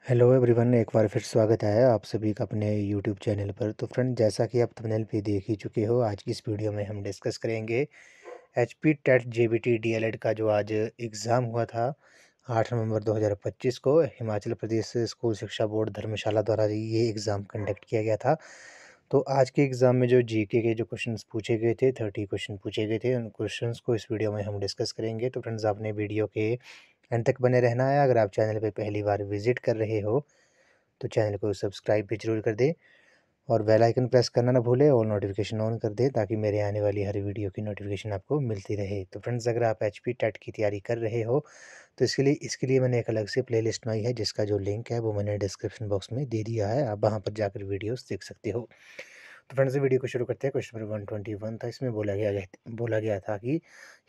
Hello everyone, एक बार फिर स्वागत है आप सभी का अपने यूट्यूब चैनल पर। तो फ्रेंड, जैसा कि आप थंबनेल पे देख ही चुके हो, आज की इस वीडियो में हम डिस्कस करेंगे एचपी टेट जेबीटी डीएलएड का जो आज एग्ज़ाम हुआ था 8 नवंबर 2025 को हिमाचल प्रदेश स्कूल शिक्षा बोर्ड धर्मशाला द्वारा ये एग्ज़ाम कंडक्ट किया गया था। तो आज के एग्ज़ाम में जो जीके के जो क्वेश्चंस पूछे गए थे, 30 क्वेश्चन पूछे गए थे, उन क्वेश्चंस को इस वीडियो में हम डिस्कस करेंगे। तो फ्रेंड्स, आपने वीडियो के अंत तक बने रहना है। अगर आप चैनल पे पहली बार विज़िट कर रहे हो तो चैनल को सब्सक्राइब भी ज़रूर कर दें और बेल आइकन प्रेस करना ना भूलें और नोटिफिकेशन ऑन कर दें ताकि मेरे आने वाली हर वीडियो की नोटिफिकेशन आपको मिलती रहे। तो फ्रेंड्स, अगर आप एचपी टेट की तैयारी कर रहे हो तो इसके लिए मैंने एक अलग से प्लेलिस्ट बनाई है, जिसका जो लिंक है वो मैंने डिस्क्रिप्शन बॉक्स में दे दिया है। आप वहाँ पर जाकर वीडियोस देख सकते हो। तो फ्रेंड्स, वीडियो को शुरू करते हैं। क्वेश्चन नंबर 121 था। इसमें बोला गया था कि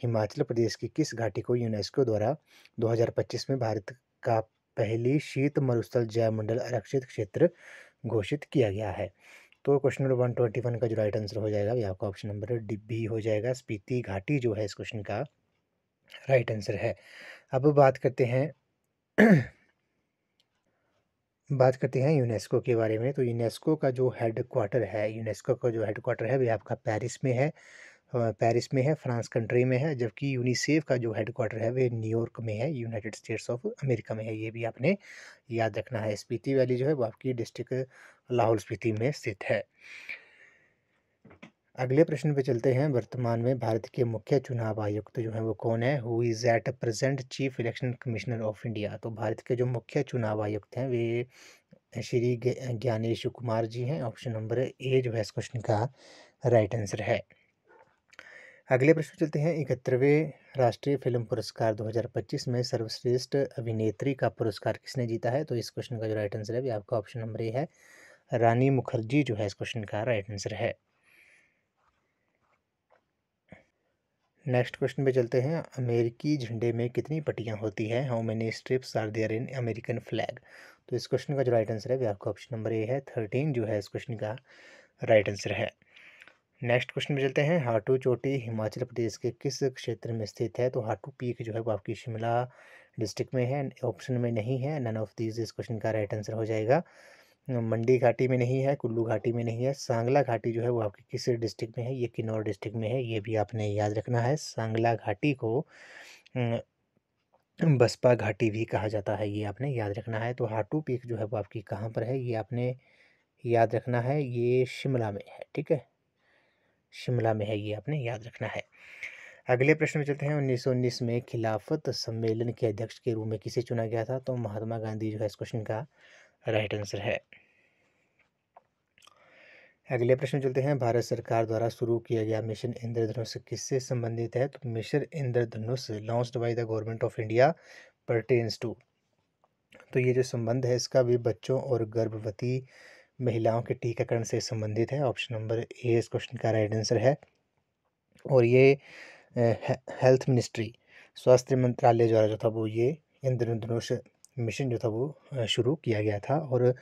हिमाचल प्रदेश की किस घाटी को यूनेस्को द्वारा 2025 में भारत का पहली शीत मरुस्थल जैव मंडल आरक्षित क्षेत्र घोषित किया गया है। तो क्वेश्चन नंबर 121 का जो राइट आंसर हो जाएगा ये आपका ऑप्शन नंबर डी बी हो जाएगा। स्पीति घाटी जो है इस क्वेश्चन का राइट आंसर है। अब बात करते हैं यूनेस्को के बारे में। तो यूनेस्को का जो हेडक्वार्टर है वो आपका पेरिस में है। पेरिस में है, फ्रांस कंट्री में है, जबकि यूनिसेफ का जो हेडक्वार्टर है वो न्यूयॉर्क में है, यूनाइटेड स्टेट्स ऑफ अमेरिका में है। ये भी आपने याद रखना है। स्पीति वैली जो है वो आपकी डिस्ट्रिक्ट लाहौल स्पीति में स्थित है। अगले प्रश्न पे चलते हैं। वर्तमान में भारत के मुख्य चुनाव आयुक्त जो है वो कौन है? Who is at present chief election commissioner of India. तो भारत के जो मुख्य चुनाव आयुक्त हैं वे श्री ज्ञानेश कुमार जी हैं। ऑप्शन नंबर ए जो है इस क्वेश्चन का राइट आंसर है। अगले प्रश्न चलते हैं। 71वें राष्ट्रीय फिल्म पुरस्कार 2025 में सर्वश्रेष्ठ अभिनेत्री का पुरस्कार किसने जीता है? तो इस क्वेश्चन का जो राइट आंसर है वो आपका ऑप्शन नंबर ए है, रानी मुखर्जी जो है इस क्वेश्चन का राइट आंसर है। नेक्स्ट क्वेश्चन पे चलते हैं। अमेरिकी झंडे में कितनी पट्टियाँ होती हैं? How many strips are there in American flag. तो इस क्वेश्चन का जो राइट आंसर है वो आपका ऑप्शन नंबर ए है, 13 जो है इस क्वेश्चन का राइट आंसर है। नेक्स्ट क्वेश्चन पे चलते हैं। हाटू चोटी हिमाचल प्रदेश के किस क्षेत्र में स्थित है? तो हाटू पीक जो है वो आपकी शिमला डिस्ट्रिक्ट में है। ऑप्शन में नहीं है, नन ऑफ दीज इस क्वेश्चन का राइट आंसर हो जाएगा। मंडी घाटी में नहीं है, कुल्लू घाटी में नहीं है। सांगला घाटी जो है वो आपकी किस डिस्ट्रिक्ट में है? ये किन्नौर डिस्ट्रिक्ट में है। ये भी आपने याद रखना है। सांगला घाटी को बसपा घाटी भी कहा जाता है, ये आपने याद रखना है। तो हाटू पीक जो है वो आपकी कहाँ पर है? ये आपने याद रखना है, ये शिमला में है। ठीक है, शिमला में है, ये आपने याद रखना है। अगले प्रश्न में चलते हैं। 1919 में खिलाफत सम्मेलन के अध्यक्ष के रूप में किसे चुना गया था? तो महात्मा गांधी जो है इस क्वेश्चन का राइट आंसर है। अगले प्रश्न चलते हैं। भारत सरकार द्वारा शुरू किया गया मिशन इंद्रधनुष किससे संबंधित है? तो mission Indradhanush launched by the government of India pertains to. तो ये जो संबंध है इसका भी बच्चों और गर्भवती महिलाओं के टीकाकरण से संबंधित है। ऑप्शन नंबर ए इस क्वेश्चन का राइट आंसर है। और ये हेल्थ मिनिस्ट्री, स्वास्थ्य मंत्रालय द्वारा जो था वो ये इंद्रधनुष मिशन जो था वो शुरू किया गया था। और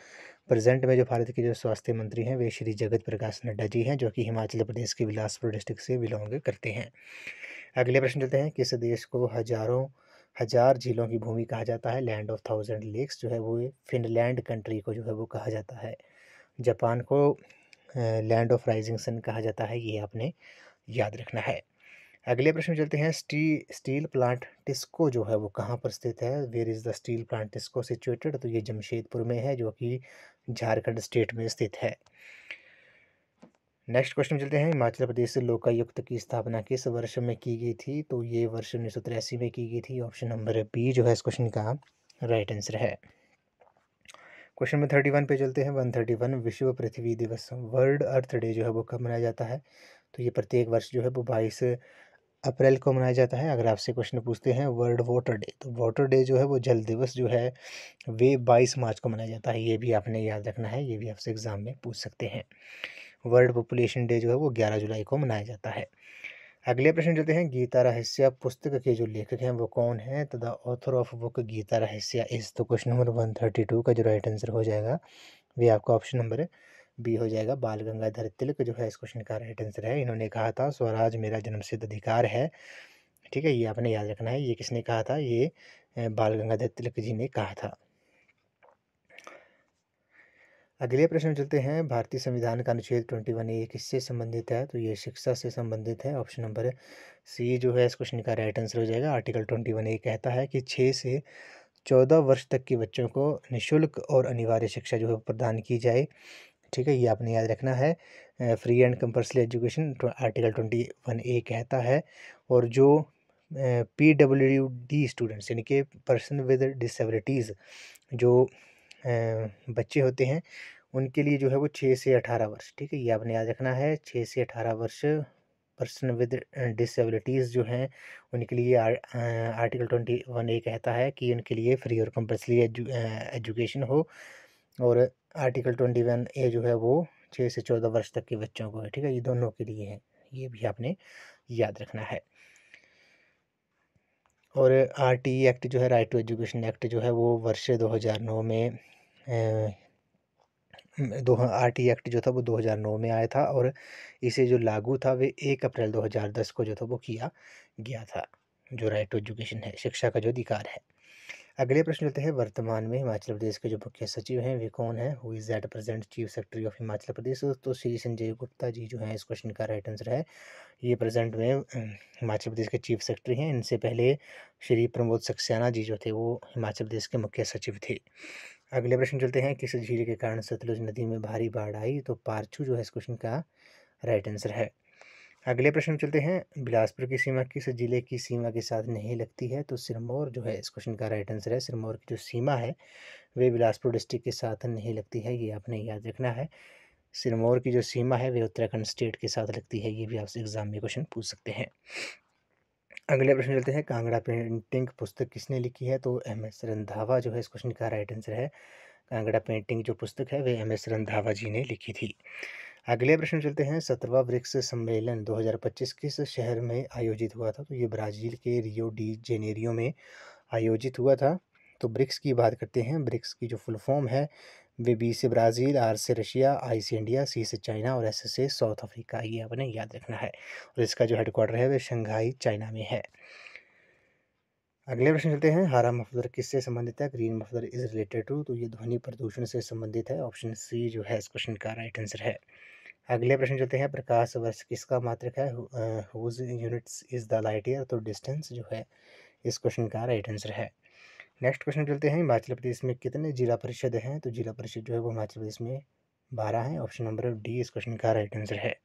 प्रेजेंट में जो भारत के जो स्वास्थ्य मंत्री हैं वे श्री जगत प्रकाश नड्डा जी हैं, जो कि हिमाचल प्रदेश के बिलासपुर डिस्ट्रिक्ट से बिलोंग करते हैं। अगले प्रश्न चलते हैं। किस देश को हजारों हजार झीलों की भूमि कहा जाता है? लैंड ऑफ थाउजेंड लेक्स जो है वो फिनलैंड कंट्री को जो है वो कहा जाता है। जापान को लैंड ऑफ राइजिंग सन कहा जाता है, ये आपने याद रखना है। अगले प्रश्न में चलते हैं। स्टील प्लांट टिस्को जो है वो कहाँ पर स्थित है? Where is the steel plant TISCO situated. तो ये जमशेदपुर में है, जो कि झारखंड स्टेट में स्थित है। नेक्स्ट क्वेश्चन में चलते हैं। हिमाचल प्रदेश से लोकायुक्त की स्थापना किस वर्ष में की गई थी? तो ये वर्ष 1983 में की गई थी। ऑप्शन नंबर बी जो है इस क्वेश्चन का राइट आंसर है। क्वेश्चन नंबर 31 पे चलते हैं। 131 विश्व पृथ्वी दिवस, वर्ल्ड अर्थ डे जो है वो कब मनाया जाता है? तो ये प्रत्येक वर्ष जो है वो 22 अप्रैल को मनाया जाता है। अगर आपसे क्वेश्चन पूछते हैं वर्ल्ड वाटर डे, तो वाटर डे जो है वो जल दिवस जो है वे 22 मार्च को मनाया जाता है। ये भी आपने याद रखना है, ये भी आपसे एग्जाम में पूछ सकते हैं। वर्ल्ड पॉपुलेशन डे जो है वो 11 जुलाई को मनाया जाता है। अगले प्रश्न चलते हैं। गीता रहस्य पुस्तक के जो लेखक हैं वो कौन है? तो the author of book Gita Rahasya is, तो क्वेश्चन नंबर 132 का जो राइट आंसर हो जाएगा वे आपका ऑप्शन नंबर बी हो जाएगा। बाल गंगाधर तिलक जो है इस क्वेश्चन का राइट आंसर है। इन्होंने कहा था स्वराज मेरा जन्मसिद्ध अधिकार है। ठीक है, ये आपने याद रखना है। ये किसने कहा था? ये बाल गंगाधर तिलक जी ने कहा था। अगले प्रश्न में चलते हैं। भारतीय संविधान का अनुच्छेद 21A किससे संबंधित है? तो ये शिक्षा से संबंधित है। ऑप्शन नंबर सी जो है इस क्वेश्चन का राइट आंसर हो जाएगा। आर्टिकल 21A कहता है कि 6 से 14 वर्ष तक के बच्चों को निःशुल्क और अनिवार्य शिक्षा जो है प्रदान की जाए। ठीक है, ये आपने याद रखना है। Free and compulsory education article 21A कहता है। और जो PWD स्टूडेंट्स यानी कि पर्सन विद डिसेबिलिटीज़ जो बच्चे होते हैं उनके लिए जो है वो 6 से 18 वर्ष, ठीक है, ये आपने याद रखना है। 6 से 18 वर्ष पर्सन विद डिसेबिलिटीज़ जो हैं उनके लिए आर्टिकल 21A कहता है कि उनके लिए फ्री और कंपल्सरी एजुकेशन हो। और आर्टिकल 21A जो है वो 6 से 14 वर्ष तक के बच्चों को है, ठीक है, ये दोनों के लिए है, ये भी आपने याद रखना है। और RTE एक्ट जो है, राइट टू एजुकेशन एक्ट जो है वो वर्ष 2009 में RTE एक्ट जो था वो 2009 में आया था। और इसे जो लागू था वे 1 अप्रैल 2010 को जो था वो किया गया था। जो राइट टू एजुकेशन है, शिक्षा का जो अधिकार है। अगले प्रश्न चलते हैं। वर्तमान में हिमाचल प्रदेश के जो मुख्य सचिव हैं वे कौन हैं? Who is at present chief secretary of Himachal Pradesh? तो श्री संजय गुप्ता जी जो हैं इस क्वेश्चन का राइट आंसर है। ये प्रेजेंट में हिमाचल प्रदेश के चीफ सेक्रेटरी हैं। इनसे पहले श्री प्रमोद सक्सेना जी जो थे वो हिमाचल प्रदेश के मुख्य सचिव थे। अगले प्रश्न चलते हैं। किस झील के कारण सतलुज नदी में भारी बाढ़ आई? तो पारछू जो है इस क्वेश्चन का राइट आंसर है। अगले प्रश्न में चलते हैं। बिलासपुर की सीमा किस जिले की सीमा के साथ नहीं लगती है? तो सिरमौर जो है इस क्वेश्चन का राइट आंसर है। सिरमौर की जो सीमा है वे बिलासपुर डिस्ट्रिक्ट के साथ नहीं लगती है, ये आपने याद रखना है। सिरमौर की जो सीमा है वे उत्तराखंड स्टेट के साथ लगती है, ये भी आपसे एग्जाम में क्वेश्चन पूछ सकते हैं। अगले प्रश्न चलते हैं। कांगड़ा पेंटिंग पुस्तक किसने लिखी है? तो MS रंधावा जो है इस क्वेश्चन का राइट आंसर है। कांगड़ा पेंटिंग जो पुस्तक है वे MS रंधावा जी ने लिखी थी। अगले प्रश्न चलते हैं। 17वां ब्रिक्स सम्मेलन 2025 किस शहर में आयोजित हुआ था? तो ये ब्राज़ील के रियो डी जेनेरियो में आयोजित हुआ था। तो ब्रिक्स की बात करते हैं। ब्रिक्स की जो फुल फॉर्म है वे B से ब्राज़ील, R से रशिया, I से इंडिया, C से चाइना और S से साउथ अफ्रीका, ये आपने याद रखना है। और इसका जो हेडक्वार्टर है वह शंघाई चाइना में है। अगले प्रश्न चलते हैं। हरा मफलर किससे संबंधित है? Green muffler is related to? तो ये ध्वनि प्रदूषण से संबंधित है। ऑप्शन C जो है इस क्वेश्चन का राइट आंसर है। अगले प्रश्न चलते हैं। प्रकाश वर्ष किसका मात्रक है? Whose units is the light year? तो डिस्टेंस जो है इस क्वेश्चन का राइट आंसर है। नेक्स्ट क्वेश्चन चलते हैं। हिमाचल प्रदेश में कितने जिला परिषद हैं? तो जिला परिषद जो है वो हिमाचल प्रदेश में 12 हैं। ऑप्शन नंबर D इस क्वेश्चन का राइट आंसर है।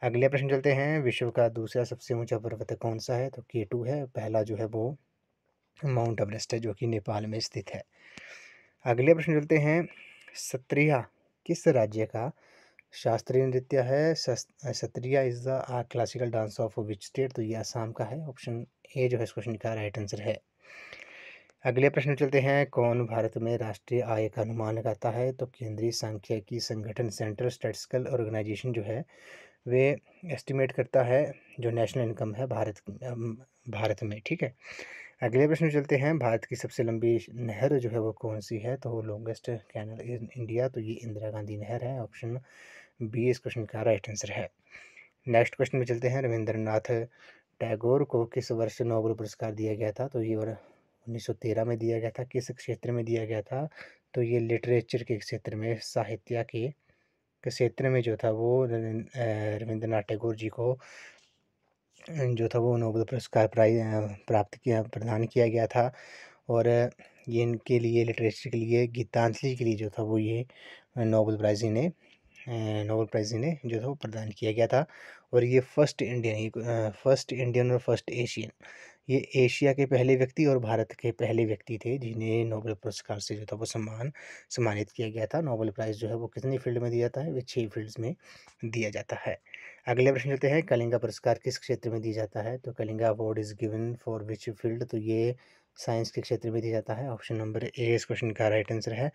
अगले प्रश्न चलते हैं। विश्व का दूसरा सबसे ऊंचा पर्वत कौन सा है? तो K2 है। पहला जो है वो माउंट एवरेस्ट है जो कि नेपाल में स्थित है। अगले प्रश्न चलते हैं। सत्रिया किस राज्य का शास्त्रीय नृत्य है? Sattriya is the classical dance of which state? तो ये असम का है। ऑप्शन A जो है इस क्वेश्चन का राइट आंसर है। अगले प्रश्न चलते हैं। कौन भारत में राष्ट्रीय आय का अनुमान लगाता है? तो केंद्रीय सांख्यिकी संगठन सेंट्रल स्टैटिस्टिकल ऑर्गेनाइजेशन जो है वे एस्टिमेट करता है जो नेशनल इनकम है भारत में, ठीक है। अगले प्रश्न चलते हैं। भारत की सबसे लंबी नहर जो है वो कौन सी है? तो लॉन्गेस्ट कैनल इन इंडिया, तो ये इंदिरा गांधी नहर है। ऑप्शन B इस क्वेश्चन का राइट आंसर है। नेक्स्ट क्वेश्चन में चलते हैं। रविंद्रनाथ टैगोर को किस वर्ष नोबेल पुरस्कार दिया गया था? तो ये 1913 में दिया गया था। किस क्षेत्र में दिया गया था? तो ये लिटरेचर के क्षेत्र में, साहित्य के क्षेत्र में जो था वो रविंद्रनाथ टैगोर जी को जो था वो नोबेल पुरस्कार प्रदान किया गया था। और ये इनके लिए लिटरेचर के लिए गीतांजलि के लिए जो था वो ये नोबेल प्राइज़ इन्हें जो था वो प्रदान किया गया था। और ये फर्स्ट इंडियन और फर्स्ट एशियन, ये एशिया के पहले व्यक्ति और भारत के पहले व्यक्ति थे जिन्हें नोबेल पुरस्कार से जो था वो सम्मानित किया गया था। नोबेल प्राइज़ जो है वो कितनी फील्ड में दिया जाता है? वे 6 फील्ड्स में दिया जाता है। अगले प्रश्न चलते हैं। कलिंगा पुरस्कार किस क्षेत्र में दिया जाता है? तो Kalinga award is given for which field? तो ये साइंस के क्षेत्र में दिया जाता है। ऑप्शन नंबर A इस क्वेश्चन का राइट आंसर है।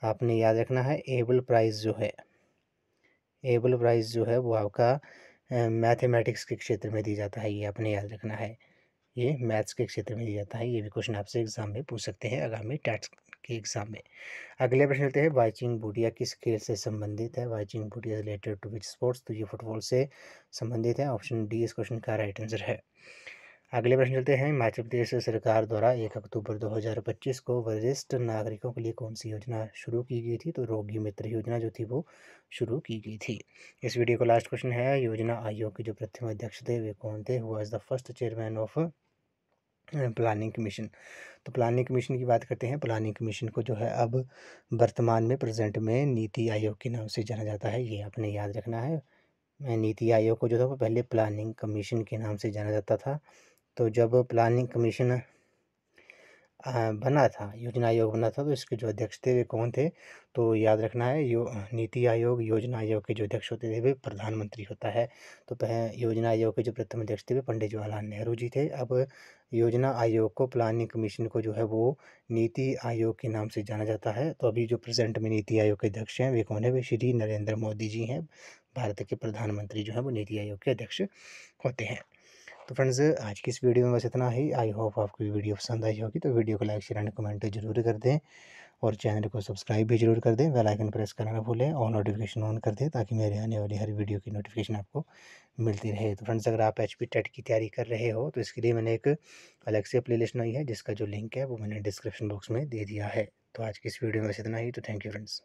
आपने याद रखना है। एबल प्राइज़ जो है वो आपका मैथमेटिक्स के क्षेत्र में दिया जाता है, ये आपने याद रखना है। ये मैथ्स के क्षेत्र में दिया जाता है। ये भी क्वेश्चन आपसे एग्जाम में पूछ सकते हैं आगामी टेट्स के एग्जाम में। अगले प्रश्न लेते हैं। वाइचिंग भूटिया किस खेल से संबंधित है? Bhaichung Bhutia related to which sports? तो ये फुटबॉल से संबंधित है। ऑप्शन D इस क्वेश्चन का राइट आंसर है। अगले प्रश्न चलते हैं। हिमाचल प्रदेश सरकार द्वारा 1 अक्टूबर 2025 को वरिष्ठ नागरिकों के लिए कौन-सी योजना शुरू की गई थी? तो रोगी मित्र योजना जो थी वो शुरू की गई थी। इस वीडियो का लास्ट क्वेश्चन है, योजना आयोग के जो प्रथम अध्यक्ष थे वे कौन थे? Who was the first chairman of planning commission. तो प्लानिंग कमीशन की बात करते हैं। प्लानिंग कमीशन को जो है अब वर्तमान में प्रेज़ेंट में नीति आयोग के नाम से जाना जाता है, ये आपने याद रखना है। नीति आयोग को जो था वो पहले प्लानिंग कमीशन के नाम से जाना जाता था। तो जब प्लानिंग कमीशन बना था, योजना आयोग बना था, तो इसके जो अध्यक्ष थे वे कौन थे? तो याद रखना है, नीति आयोग, योजना आयोग के जो अध्यक्ष होते थे वे प्रधानमंत्री होता है। तो योजना आयोग के जो प्रथम अध्यक्ष थे वे पंडित जवाहरलाल नेहरू जी थे। अब योजना आयोग को, प्लानिंग कमीशन को जो है वो नीति आयोग के नाम से जाना जाता है। तो अभी जो प्रेजेंट में नीति आयोग के अध्यक्ष हैं वे कौन है? वे श्री नरेंद्र मोदी जी हैं। भारत के प्रधानमंत्री जो हैं वो नीति आयोग के अध्यक्ष होते हैं। तो फ्रेंड्स, आज की इस वीडियो में बस इतना ही। आई होप आपको ये वीडियो पसंद आई होगी। तो वीडियो को लाइक, शेयर एंड कमेंट जरूर कर दें और चैनल को सब्सक्राइब भी जरूर कर दें। बेल आइकन प्रेस करना ना भूलें और नोटिफिकेशन ऑन कर दें ताकि मेरे आने वाली हर वीडियो की नोटिफिकेशन आपको मिलती रहे। तो फ्रेंड्स, अगर आप एचपी टेट की तैयारी कर रहे हो तो इसके लिए मैंने एक अलग से प्लेलिस्ट बनाई है जिसका जो लिंक है वो मैंने डिस्क्रिप्शन बॉक्स में दे दिया है। तो आज की इस वीडियो में बस इतना ही। तो थैंक यू फ्रेंड्स।